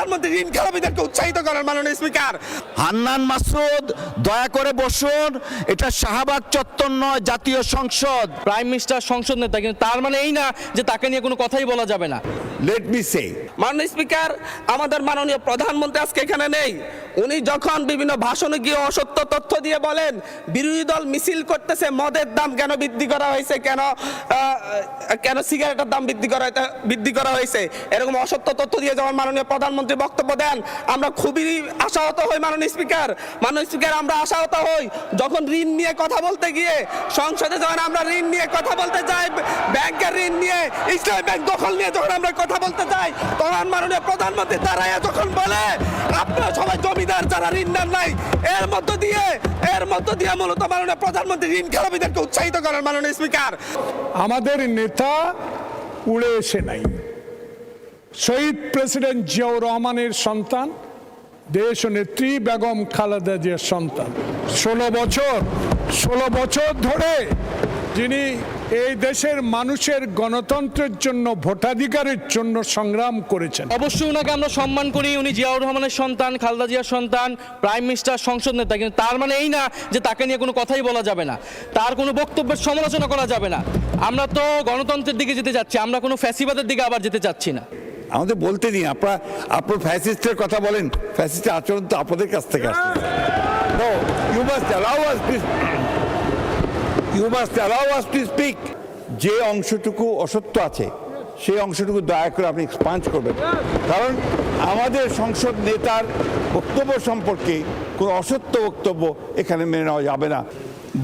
প্রধানমন্ত্রী ঋণ খেলাপিদেরকে উৎসাহিত করেন মাননীয় স্পিকার। হান্নান মাসুদ দয়া করে বসুন, এটা শাহবাগ চত্বর নয়, জাতীয় সংসদ। প্রাইম মিনিস্টার সংসদ নেতা, কিন্তু তার মানে এই না যে তাকে নিয়ে কোনো কথাই বলা যাবে না। লেট মি সে, মাননীয় স্পিকার, আমাদের মাননীয় প্রধানমন্ত্রী আজকে এখানে নেই। উনি যখন বিভিন্ন ভাষণে গিয়ে অসত্য তথ্য দিয়ে বলেন বিরোধী দল মিছিল করতেছে মদের দাম কেন বৃদ্ধি করা হয়েছে, কেন সিগারেটের দাম বৃদ্ধি করা হয়েছে, এরকম অসত্য তথ্য দিয়ে যখন মাননীয় প্রধানমন্ত্রী বক্তব্য দেন, আমরা খুবই আশাহত হই মাননীয় স্পিকার। মাননীয় স্পিকার, আমরা আশাহত হই যখন ঋণ নিয়ে কথা বলতে গিয়ে সংসদে যখন আমরা ঋণ নিয়ে কথা বলতে যাই, ব্যাংকের ঋণ নিয়ে, ইসলামী ব্যাংক দখল নিয়ে যখন আমরা কথা বলতে চাই, তখন মাননীয় প্রধানমন্ত্রী দাঁড়ায় যখন বলে আপনারা সবাই জমিদার, যারা ঋণ নেন নাই, এর মধ্য দিয়ে মূলত মাননীয় প্রধানমন্ত্রী ঋণ খেলাপিদেরকে উৎসাহিত করেন মাননীয় স্পিকার। আমাদের নেতা উড়ে এসে নাই, শহীদ প্রেসিডেন্ট জিয়াউর রহমানের সন্তান, দেশ নেত্রী বেগম খালেদা জিয়ার সন্তান। 16 বছর ধরে যিনি এই দেশের মানুষের গণতন্ত্রের জন্য, ভোটাধিকারের জন্য সংগ্রাম করেছেন। অবশ্যই ওনাকে আমরা সম্মান করি, উনি জিয়াউর রহমানের সন্তান, খালেদা জিয়ার সন্তান, প্রাইম মিনিস্টার সংসদ নেতা, কিন্তু তার মানে এই না যে তাকে নিয়ে কোনো কথাই বলা যাবে না, তার কোনো বক্তব্যের সমালোচনা করা যাবে না। আমরা তো গণতন্ত্রের দিকে যেতে যাচ্ছি, আমরা কোনো ফ্যাসিবাদের দিকে আবার যেতে চাচ্ছি না। আমাদের বলতে দিন, আপনার ফ্যাসিস্টের কথা বলেন, ফ্যাসিস্টের আচরণ তো আপনাদের কাছ থেকে আসছে। No, you must allow us to speak. যে অংশটুকু অসত্য আছে সেই অংশটুকু দয়া করে আপনি এক্সপাঞ্জ করবেন, কারণ আমাদের সংসদ নেতার বক্তব্য সম্পর্কে কোনো অসত্য বক্তব্য এখানে মেনে নেওয়া যাবে না।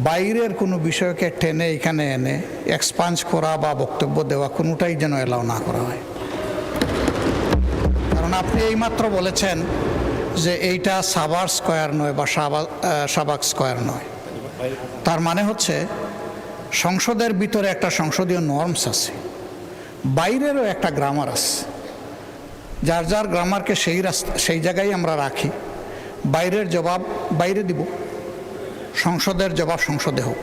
বাইরের কোনো বিষয়কে টেনে এখানে এনে এক্সপাঞ্জ করা বা বক্তব্য দেওয়া কোনোটাই যেন এলাও না করা হয়। কারণ আপনি এইমাত্র বলেছেন যে এইটা সাভার স্কয়ার নয় বা শাহবাগ স্কয়ার নয়, তার মানে হচ্ছে সংসদের ভিতরে একটা সংসদীয় নর্মস আছে, বাইরেরও একটা গ্রামার আছে। যার যার গ্রামারকে সেই জায়গায় আমরা রাখি, বাইরের জবাব বাইরে দিব, সংসদের জবাব সংসদে হোক।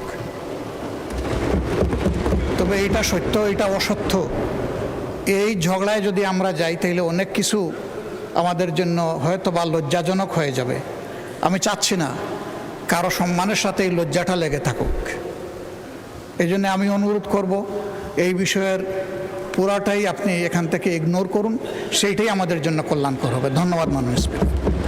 তবে এটা সত্য, এটা অসত্য, এই ঝগড়ায় যদি আমরা যাই তাহলে অনেক কিছু আমাদের জন্য হয়তো বা লজ্জাজনক হয়ে যাবে। আমি চাচ্ছি না কারো সম্মানের সাথে এই লজ্জাটা লেগে থাকুক। এই জন্য আমি অনুরোধ করব এই বিষয়ের পুরাটাই আপনি এখান থেকে ইগনোর করুন, সেইটাই আমাদের জন্য কল্যাণকর হবে। ধন্যবাদ মাননীয় স্পিকার।